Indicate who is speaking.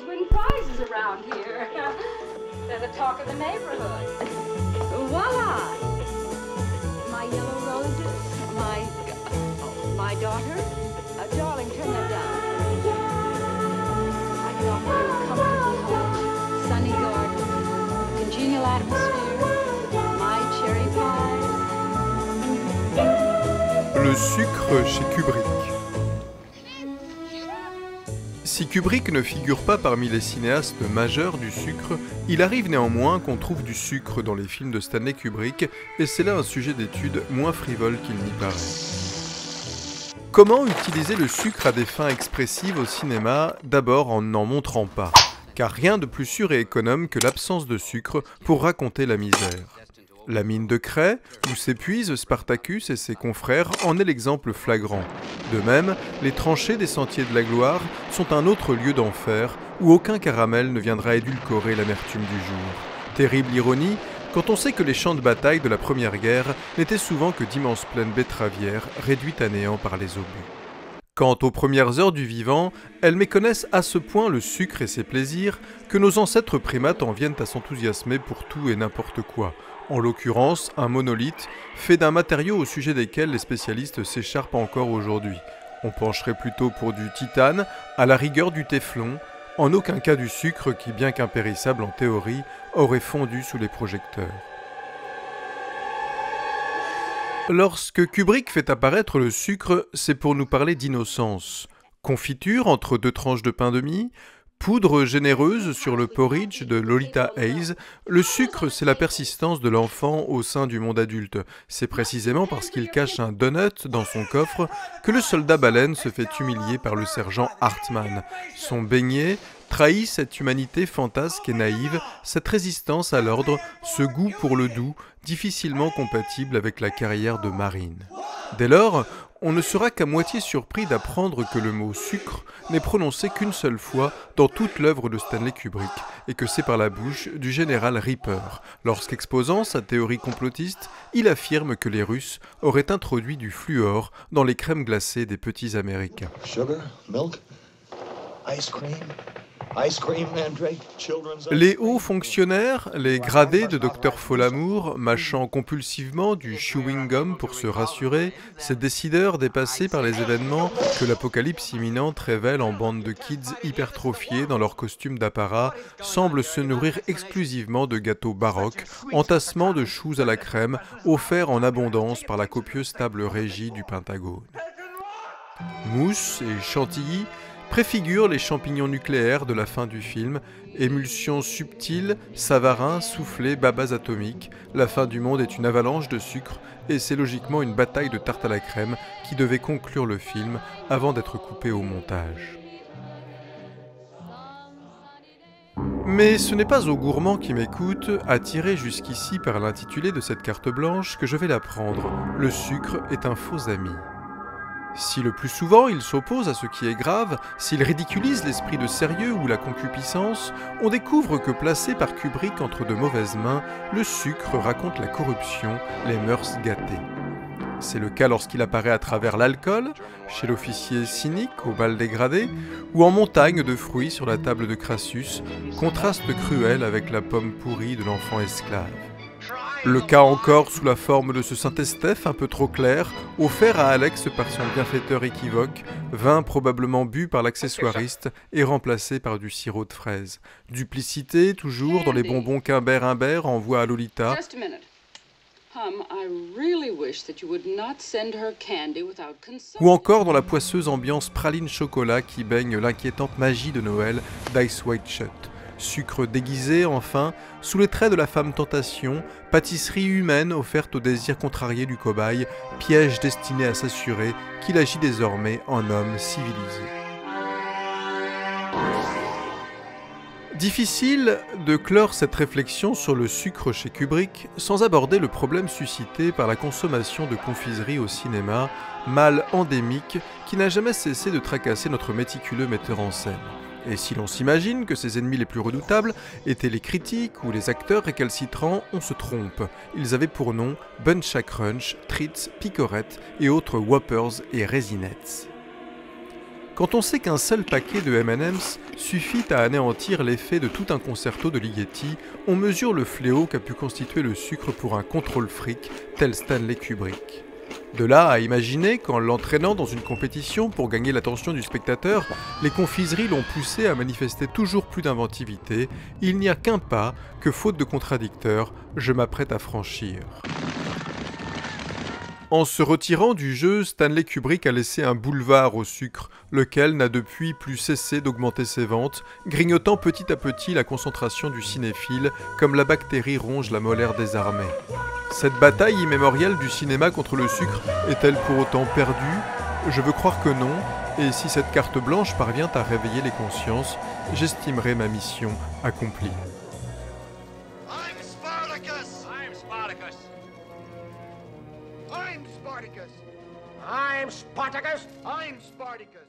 Speaker 1: win prizes around here. They're the talk of the neighborhood. Voila! My yellow roses, my daughter. Darling, turn that down. I can offer you a comfortable home, sunny garden, congenial atmosphere, my cherry pie.
Speaker 2: Le sucre chez Kubrick. Si Kubrick ne figure pas parmi les cinéastes majeurs du sucre, il arrive néanmoins qu'on trouve du sucre dans les films de Stanley Kubrick, et c'est là un sujet d'étude moins frivole qu'il n'y paraît. Comment utiliser le sucre à des fins expressives au cinéma, d'abord en n'en montrant pas, car rien de plus sûr et économe que l'absence de sucre pour raconter la misère. La mine de craie, où s'épuisent Spartacus et ses confrères, en est l'exemple flagrant. De même, les tranchées des Sentiers de la Gloire sont un autre lieu d'enfer, où aucun caramel ne viendra édulcorer l'amertume du jour. Terrible ironie, quand on sait que les champs de bataille de la Première Guerre n'étaient souvent que d'immenses plaines betteravières réduites à néant par les obus. Quant aux premières heures du vivant, elles méconnaissent à ce point le sucre et ses plaisirs que nos ancêtres primates en viennent à s'enthousiasmer pour tout et n'importe quoi. En l'occurrence, un monolithe, fait d'un matériau au sujet desquels les spécialistes s'écharpent encore aujourd'hui. On pencherait plutôt pour du titane, à la rigueur du téflon, en aucun cas du sucre qui, bien qu'impérissable en théorie, aurait fondu sous les projecteurs. Lorsque Kubrick fait apparaître le sucre, c'est pour nous parler d'innocence. Confiture entre deux tranches de pain de mie, poudre généreuse sur le porridge de Lolita Hayes, le sucre c'est la persistance de l'enfant au sein du monde adulte. C'est précisément parce qu'il cache un donut dans son coffre que le soldat baleine se fait humilier par le sergent Hartman. Son beignet trahit cette humanité fantasque et naïve, cette résistance à l'ordre, ce goût pour le doux, difficilement compatible avec la carrière de marine. Dès lors, on ne sera qu'à moitié surpris d'apprendre que le mot « sucre » n'est prononcé qu'une seule fois dans toute l'œuvre de Stanley Kubrick, et que c'est par la bouche du général Reaper, lorsqu'exposant sa théorie complotiste, il affirme que les Russes auraient introduit du fluor dans les crèmes glacées des petits Américains.
Speaker 3: Sugar, milk, ice cream,
Speaker 2: Les hauts fonctionnaires, les gradés de Dr Folamour, mâchant compulsivement du chewing-gum pour se rassurer, ces décideurs dépassés par les événements que l'apocalypse imminente révèle en bande de kids hypertrophiés dans leurs costumes d'apparat, semblent se nourrir exclusivement de gâteaux baroques, entassements de choux à la crème, offerts en abondance par la copieuse table régie du Pentagone. Mousse et chantilly préfigurent les champignons nucléaires de la fin du film, émulsions subtiles, savarins, soufflés, babas atomiques. La fin du monde est une avalanche de sucre et c'est logiquement une bataille de tarte à la crème qui devait conclure le film avant d'être coupée au montage. Mais ce n'est pas aux gourmands qui m'écoutent, attirés jusqu'ici par l'intitulé de cette carte blanche, que je vais l'apprendre. Le sucre est un faux ami. Si le plus souvent il s'oppose à ce qui est grave, s'il ridiculise l'esprit de sérieux ou la concupiscence, on découvre que placé par Kubrick entre de mauvaises mains, le sucre raconte la corruption, les mœurs gâtées. C'est le cas lorsqu'il apparaît à travers l'alcool, chez l'officier cynique au bal dégradé, ou en montagne de fruits sur la table de Crassus, contraste cruel avec la pomme pourrie de l'enfant esclave. Le cas encore sous la forme de ce Saint-Estèphe un peu trop clair, offert à Alex par son bienfaiteur équivoque, vin probablement bu par l'accessoiriste et remplacé par du sirop de fraise. Duplicité toujours dans les bonbons qu'Humbert envoie à Lolita. Ou encore dans la poisseuse ambiance praline chocolat qui baigne l'inquiétante magie de Noël d'Ice White Shut. Sucre déguisé, enfin, sous les traits de la femme tentation, pâtisserie humaine offerte au désir contrarié du cobaye, piège destiné à s'assurer qu'il agit désormais en homme civilisé. Difficile de clore cette réflexion sur le sucre chez Kubrick sans aborder le problème suscité par la consommation de confiserie au cinéma, mal endémique qui n'a jamais cessé de tracasser notre méticuleux metteur en scène. Et si l'on s'imagine que ses ennemis les plus redoutables étaient les critiques ou les acteurs récalcitrants, on se trompe. Ils avaient pour nom Bunch à Crunch, Treats, Picorettes et autres Whoppers et Raisinets. Quand on sait qu'un seul paquet de M&M's suffit à anéantir l'effet de tout un concerto de Ligeti, on mesure le fléau qu'a pu constituer le sucre pour un contrôle fric tel Stanley Kubrick. De là à imaginer qu'en l'entraînant dans une compétition pour gagner l'attention du spectateur, les confiseries l'ont poussé à manifester toujours plus d'inventivité, il n'y a qu'un pas que, faute de contradicteurs, je m'apprête à franchir. En se retirant du jeu, Stanley Kubrick a laissé un boulevard au sucre, lequel n'a depuis plus cessé d'augmenter ses ventes, grignotant petit à petit la concentration du cinéphile, comme la bactérie ronge la molaire désarmée. Cette bataille immémoriale du cinéma contre le sucre est-elle pour autant perdue? Je veux croire que non, et si cette carte blanche parvient à réveiller les consciences, j'estimerai ma mission accomplie.
Speaker 4: I'm Spartacus! I'm Spartacus! I'm Spartacus! I'm Spartacus! I'm Spartacus!